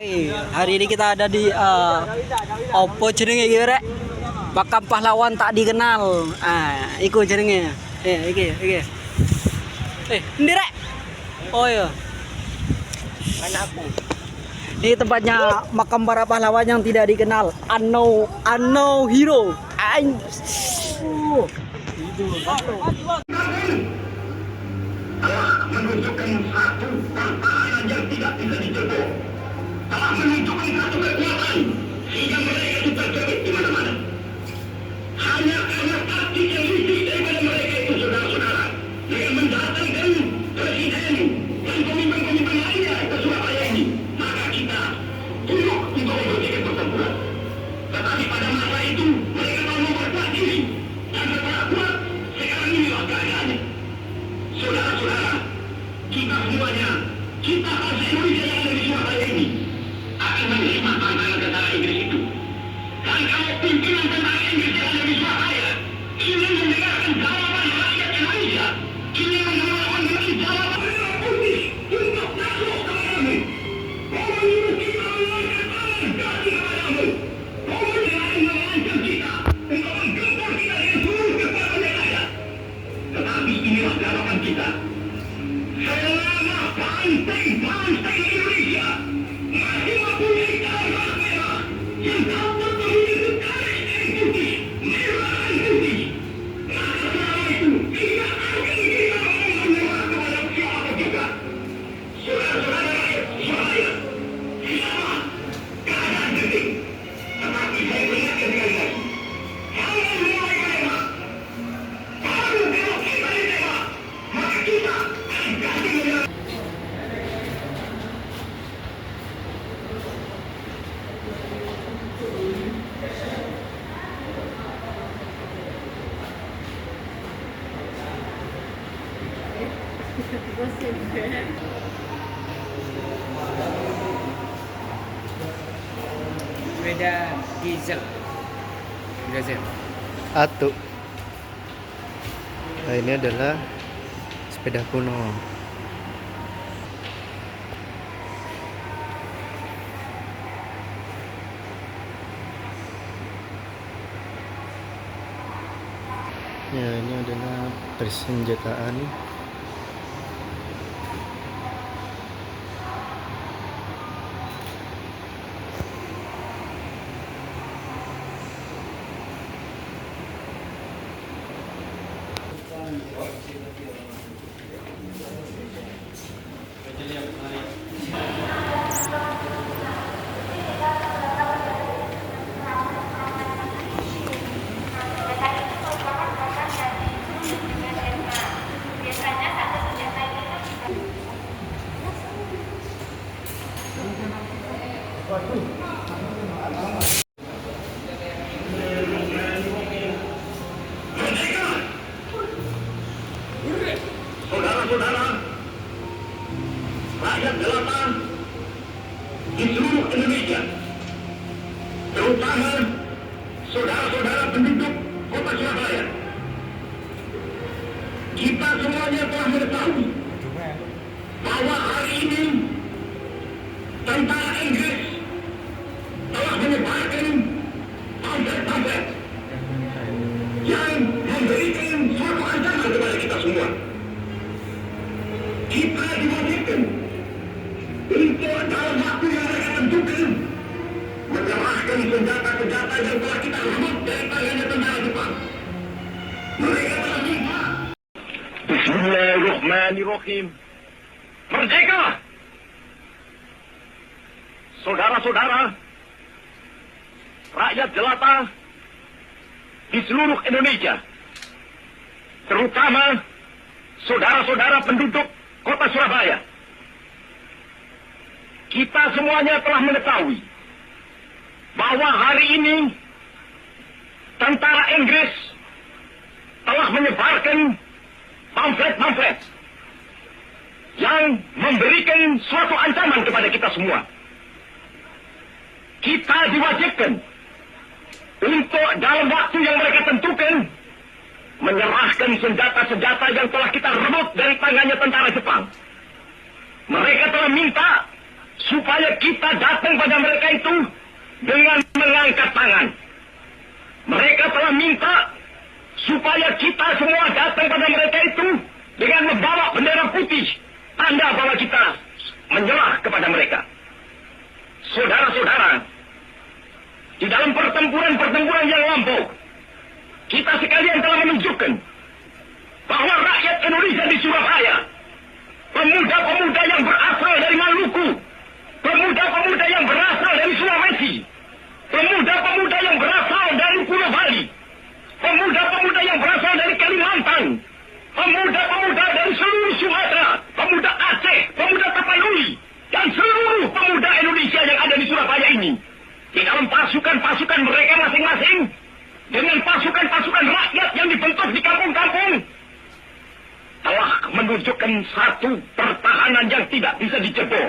Hari ini kita ada di opo jenenge iki rek? Makam pahlawan tak dikenal. Iku jenenge. Iki. Endi rek? Oh iya. Anakku. Ini tempatnya makam para pahlawan yang tidak dikenal. Unknown hero. Menunjukkan satu pertahanan yang tidak bisa dijebak. Telah menunjukkan satu kekuatan sehingga mereka itu terjebak di mana-mana. Hanya karena taktik yang licik daripada mereka itu, saudara-saudara, dengan mendatangkan presiden dan pemimpin-pemimpin lainnya ke Surabaya ini, maka kita tunduk untuk membersihkan pertempuran. Tetapi pada masa itu mereka mau memperkuat diri, dan setelah kuat sekarang inilah keadaannya. Saudara-saudara, kita semuanya, kita bangsa Indonesia yang ada di Surabaya ini akan menerima tantangan tentara Inggris itu. Dan kalau pimpinan tentara Inggris yang ada di Surabaya ingin mendengarkan jawaban rakyat Indonesia, ingin mendengarkan jawaban putih untuk masuk ke kami, bahwa menyuruh kita mengeluarkan tangan kaki kepadamu, bahwa selain mengancam kita untuk menggempur kita dengan seluruh kekuatan yang ada. Tetapi inilah jawaban kita. Selama banteng-banteng Indonesia masih mempunyai darah merah yang dapat memiliki garis yang putih, merah dan putih, maka selama itu tidak akan kita mau menyerah kepada siapa juga. Saudara-saudara rakyat Surabaya, siapa keadaan genting. Tetapi saya ingatkan sekali lagi, kalau mulai menembak, baru kalau kita ditembak, maka kita akan ganti menyerah. Sepeda diesel. Atu. Nah, ini adalah sepeda kuno. Ya, ini adalah persenjataan. Saudara-saudara, rakyat jelata di seluruh Indonesia, terutama saudara-saudara penduduk kota Surabaya, kita semuanya telah mengetahui bahwa hari ini tentara Inggris telah menyebarkan pamflet-pamflet yang memberikan suatu ancaman kepada kita semua. Kita diwajibkan untuk dalam waktu yang mereka tentukan menyerahkan senjata-senjata yang telah kita rebut dari tangannya tentara Jepang. Mereka telah minta. Bismillahirrahmanirrahim. Merdeka! Saudara-saudara, rakyat jelata di seluruh Indonesia, terutama saudara-saudara penduduk kota Surabaya, kita semuanya telah mengetahui bahwa hari ini tentara Inggris telah menyebarkan pamflet-pamflet yang memberikan suatu ancaman kepada kita semua. Kita diwajibkan untuk dalam waktu yang mereka tentukan menyerahkan senjata-senjata yang telah kita rebut dari tangannya tentara Jepang. Mereka telah minta supaya kita datang dengan mengangkat tangan. Mereka telah minta supaya kita semua datang pada mereka itu dengan membawa bendera putih, tanda bahwa kita menyerah kepada mereka. Saudara-saudara, di dalam pertempuran yang lampau, kita sekalian telah menunjukkan bahwa rakyat Indonesia di Surabaya, pemuda-pemuda yang berasal dari Maluku, pemuda-pemuda yang berasal dari Sulawesi, pemuda-pemuda yang berasal dari Pulau Bali, pemuda-pemuda yang berasal dari Kalimantan, pemuda-pemuda dari seluruh Sumatera, pemuda Aceh, pemuda Tapanuli, dan seluruh pemuda Indonesia yang ada di Surabaya ini, di dalam pasukan-pasukan mereka masing-masing, dengan pasukan-pasukan rakyat yang dibentuk di kampung-kampung, telah menunjukkan satu pertahanan yang tidak bisa dijebol,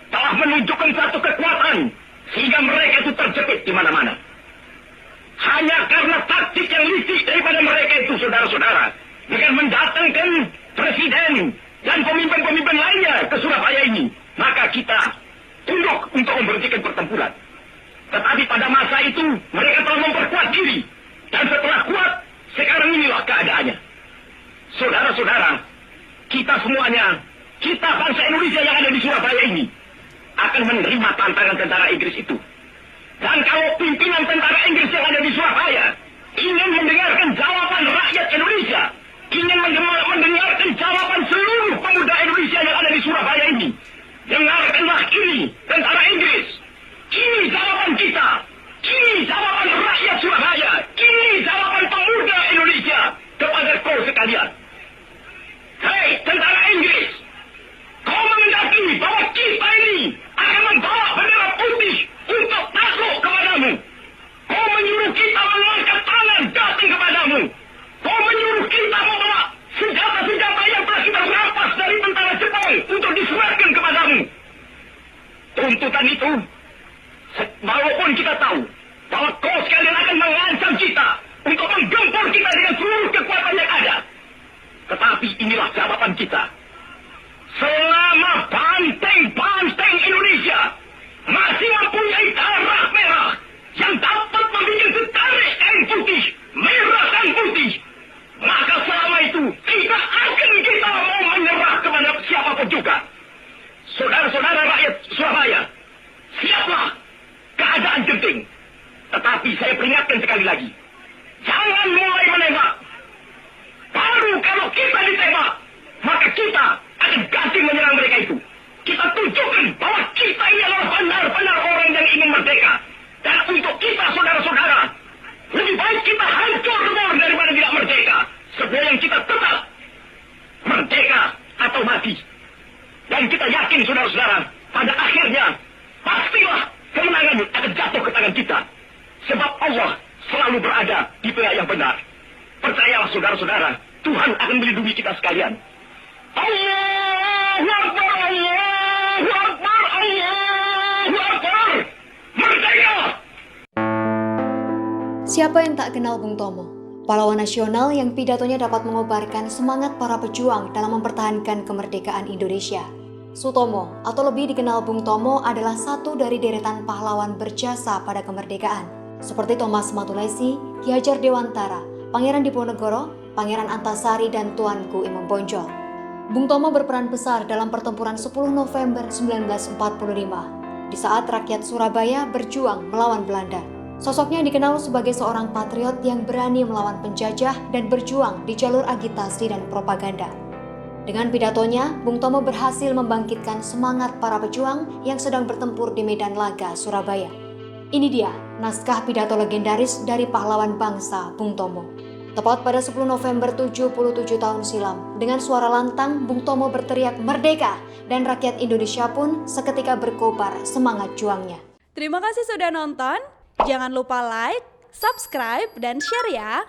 telah menunjukkan satu kekuatan sehingga mereka itu terjepit di mana-mana. Hanya karena taktik yang licik daripada mereka itu, saudara-saudara, dengan mendatangkan presiden dan pemimpin-pemimpin lainnya ke Surabaya ini, maka kita tunduk untuk memberhentikan pertempuran. Tetapi pada masa itu mereka telah memperkuat diri, dan setelah kuat, sekarang inilah keadaannya. Saudara-saudara, kita semuanya, kita bangsa Indonesia yang ada di Surabaya ini, akan menerima tantangan tentara Inggris itu. Dan kalau pimpinan tentara Inggris yang ada di Surabaya ingin mendengarkan jawaban rakyat Indonesia, ingin mendengarkan jawaban seluruh pemuda Indonesia yang ada di Surabaya ini, dengarkanlah ini, tentara Inggris. Ini jawaban kita. Ini jawaban rakyat Surabaya. Ini jawaban pemuda Indonesia kepada kau sekalian. Hei, tentara Inggris, kau mengendaki bahwa kita ini akan membawa bendera putih untuk takluk kepadamu. Kau menyuruh kita mengangkat tangan datang kepadamu. Kau menyuruh kita membawa senjata-senjata yang telah kita rampas dari tentara Jepang untuk diserahkan kepadamu. Tuntutan itu, walaupun kita tahu bahwa kau sekalian akan mengancam kita untuk menggempur kita dengan seluruh kekuatan yang ada, tetapi inilah jawaban kita. Selama banteng-banteng Indonesia masih mempunyai darah merah yang dapat membuat setarik kain putih, merah dan putih, maka selama itu tidak akan kita mau menyerah kepada siapapun juga. Saudara-saudara rakyat Surabaya, siaplah, keadaan genting. Tetapi saya peringatkan sekali lagi, jangan mulai menembak. Baru kalau kita ditembak, maka kita akan ganting menyerang mereka itu. Kita tunjukkan bahwa kita ini adalah benar-benar orang yang ingin merdeka. Dan untuk kita, saudara-saudara, lebih baik kita hancur lebur daripada tidak merdeka. Sebelum kita tetap merdeka atau mati. Dan kita yakin, saudara-saudara, pada akhirnya pastilah kemenangan akan jatuh ke tangan kita. Sebab Allah selalu berada di pihak yang benar. Percayalah, saudara-saudara, Tuhan akan melindungi kita sekalian. Allahu Akbar, Allahu Akbar, Allahu Akbar. Merdeka! Siapa yang tak kenal Bung Tomo? Pahlawan nasional yang pidatonya dapat mengobarkan semangat para pejuang dalam mempertahankan kemerdekaan Indonesia. Sutomo, atau lebih dikenal Bung Tomo, adalah satu dari deretan pahlawan berjasa pada kemerdekaan, seperti Thomas Matulesi, Ki Hajar Dewantara, Pangeran Diponegoro, Pangeran Antasari, dan Tuanku Imam Bonjol. Bung Tomo berperan besar dalam pertempuran 10 November 1945, di saat rakyat Surabaya berjuang melawan Belanda. Sosoknya dikenal sebagai seorang patriot yang berani melawan penjajah dan berjuang di jalur agitasi dan propaganda. Dengan pidatonya, Bung Tomo berhasil membangkitkan semangat para pejuang yang sedang bertempur di medan laga Surabaya. Ini dia naskah pidato legendaris dari pahlawan bangsa Bung Tomo. Tepat pada 10 November 77 tahun silam, dengan suara lantang Bung Tomo berteriak merdeka, dan rakyat Indonesia pun seketika berkobar semangat juangnya. Terima kasih sudah nonton. Jangan lupa like, subscribe, dan share ya.